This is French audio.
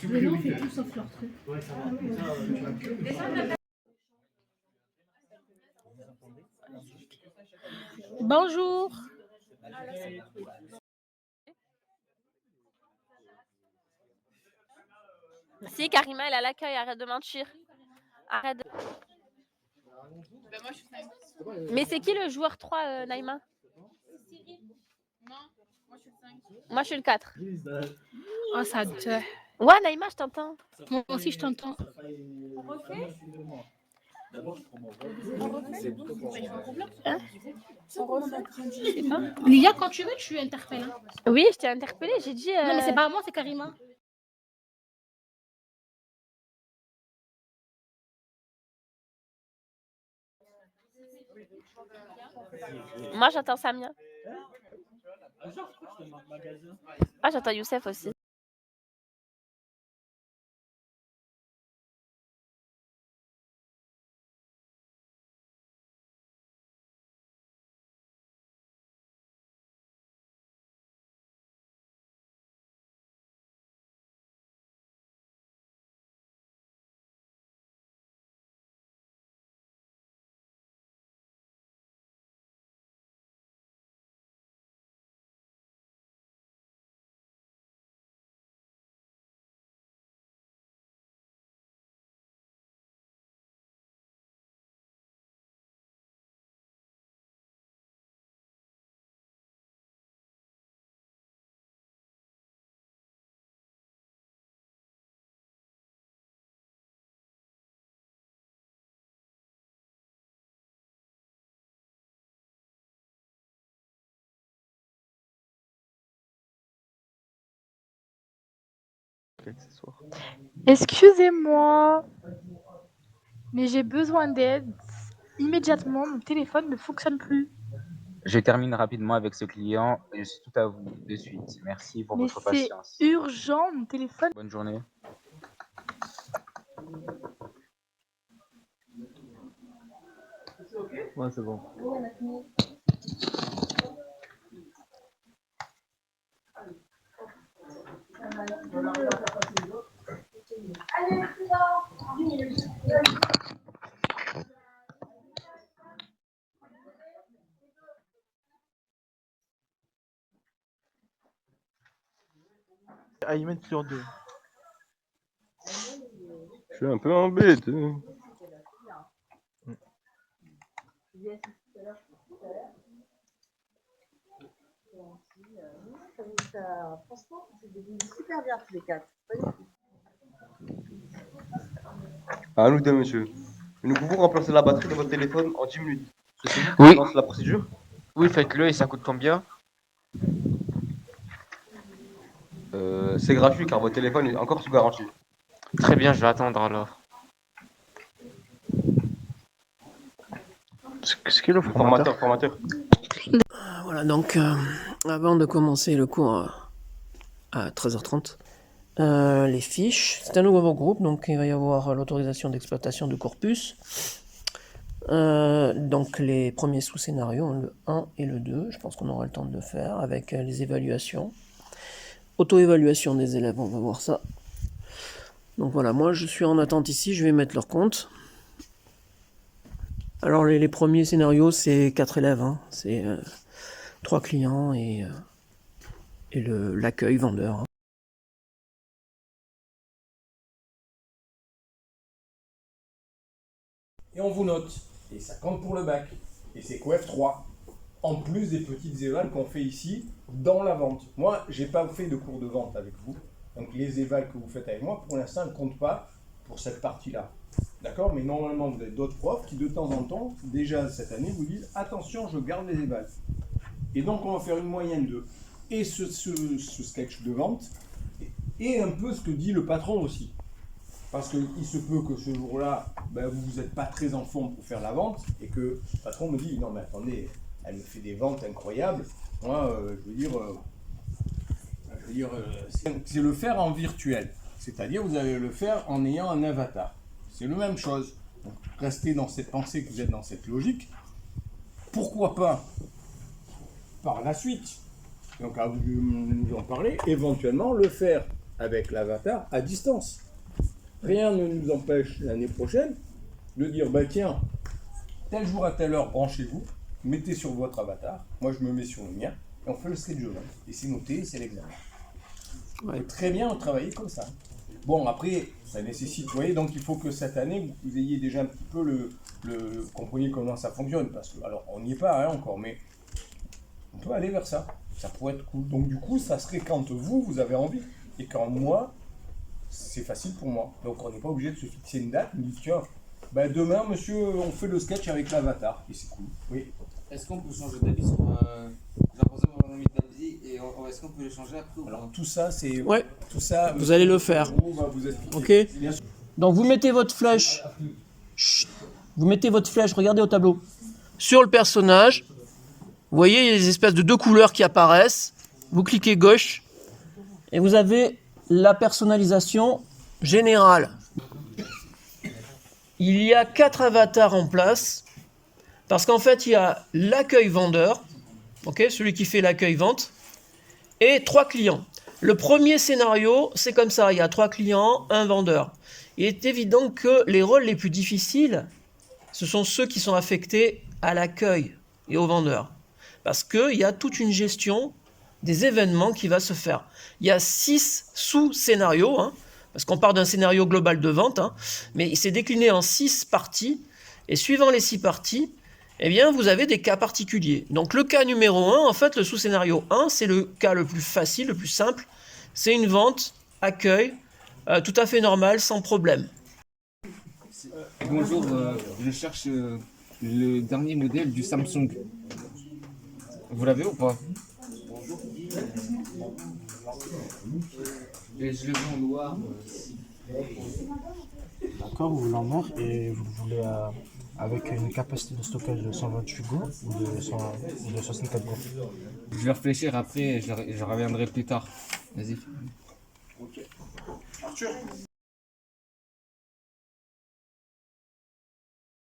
Mais non, on fait tout sauf leur truc. Bonjour. Si, Karima, elle est à l'accueil, arrête de mentir. Arrête de... Ben moi je suis 5. Mais c'est qui le joueur 3, Naïma? Non, moi je suis 5. Moi, je suis le 4. Oh, ça te... Ouais, Naïma, je t'entends. Moi aussi, je t'entends. On refait? Hein? On refait? Je sais pas. Lia, quand tu veux, tu interpelles. Hein. Oui, je t'ai interpellée, j'ai dit... Non, mais c'est pas moi, c'est Karima. Moi, j'entends Samia. Ah, j'entends Youssef aussi. Excusez-moi, mais j'ai besoin d'aide. Immédiatement, mon téléphone ne fonctionne plus. Je termine rapidement avec ce client et je suis tout à vous de suite. Merci pour Mais votre c'est patience. urgent, mon téléphone. Bonne journée. Ouais, c'est bon. À y mettre sur 2. Je suis un peu embêté. Franchement, c'est devenu super bien tous les 4. À nous deux, monsieur. Nous pouvons remplacer la batterie de votre téléphone en 10 minutes. C'est vous Oui. qui lance la procédure? Oui, faites-le et ça coûte combien? C'est gratuit car votre téléphone est encore sous garantie. Très bien, je vais attendre alors. Ce qu'est le formateur. Formateur. Voilà, donc avant de commencer le cours à 13h30, les fiches, c'est un nouveau groupe, donc il va y avoir l'autorisation d'exploitation de corpus. Donc les premiers sous-scénarios, le 1 et le 2, je pense qu'on aura le temps de le faire avec les évaluations. Auto-évaluation des élèves, on va voir ça. Donc voilà, moi je suis en attente ici, je vais mettre leur compte. Alors les premiers scénarios, c'est 4 élèves, hein. C'est 3 clients et l'accueil vendeur. Hein. Et on vous note, et ça compte pour le bac, et c'est QF 3, en plus des petites évals qu'on fait ici dans la vente. Moi, j'ai pas fait de cours de vente avec vous, donc les évals que vous faites avec moi, pour l'instant, ne comptent pas pour cette partie-là. D'accord? Mais normalement, vous avez d'autres profs qui, de temps en temps, déjà cette année, vous disent « Attention, je garde les évals ». Et donc, on va faire une moyenne de et ce sketch de vente, et un peu ce que dit le patron aussi. Parce qu'il se peut que ce jour-là, ben, vous n'êtes pas très en forme pour faire la vente, et que le patron me dit « Non mais attendez, elle me fait des ventes incroyables. Moi, je veux dire, c'est le faire en virtuel. C'est-à-dire, vous allez le faire en ayant un avatar. C'est la même chose. Donc, restez dans cette pensée, que vous êtes dans cette logique. Pourquoi pas, par la suite, Donc à vous de nous en parler, éventuellement le faire avec l'avatar à distance. Rien ne nous empêche l'année prochaine de dire, bah tiens, tel jour à telle heure, branchez-vous, mettez sur votre avatar, moi je me mets sur le mien, et on fait le schedule. Et c'est noté, c'est l'examen. Ouais. On peut très bien travailler comme ça. Bon, après, ça nécessite, vous voyez, donc il faut que cette année, vous ayez déjà un petit peu compreniez comment ça fonctionne, parce que, alors, on n'y est pas encore, mais on peut aller vers ça. Ça pourrait être cool. Donc du coup, ça serait quand vous avez envie, et quand moi, c'est facile pour moi. Donc on n'est pas obligé de se fixer une date, on dit, tiens, ben, demain, monsieur, on fait le sketch avec l'avatar, et c'est cool. Oui. Est-ce qu'on peut changer d'avis sur... genre, par exemple, on a mis d'avis, et est-ce qu'on peut le changer après ou Alors tout ça, c'est... Ouais. Tout ça, Vous allez le faire. On va vous expliquer. Ok. Bien sûr. Donc vous mettez votre flèche. Chut. Vous mettez votre flèche, regardez au tableau. Sur le personnage, vous voyez, il y a des espèces de 2 couleurs qui apparaissent. Vous cliquez gauche et vous avez la personnalisation générale. Il y a 4 avatars en place parce qu'en fait, il y a l'accueil vendeur, ok, celui qui fait l'accueil vente, et 3 clients. Le premier scénario, c'est comme ça, il y a 3 clients, un vendeur. Il est évident que les rôles les plus difficiles, ce sont ceux qui sont affectés à l'accueil et aux vendeurs. Parce qu'il y a toute une gestion des événements qui va se faire. Il y a 6 sous-scénarios, hein, parce qu'on part d'un scénario global de vente, hein, mais il s'est décliné en 6 parties, et suivant les 6 parties, eh bien, vous avez des cas particuliers. Donc le cas numéro 1, en fait, le sous-scénario 1, c'est le cas le plus facile, le plus simple. C'est une vente, accueil, tout à fait normal, sans problème. Bonjour, je cherche le dernier modèle du Samsung. Vous l'avez ou pas? Je le veux en noir. D'accord, vous voulez en noir et vous voulez avec une capacité de stockage de 128 Go ou de 64 Go. Je vais réfléchir après, je reviendrai plus tard. Vas-y. Arthur.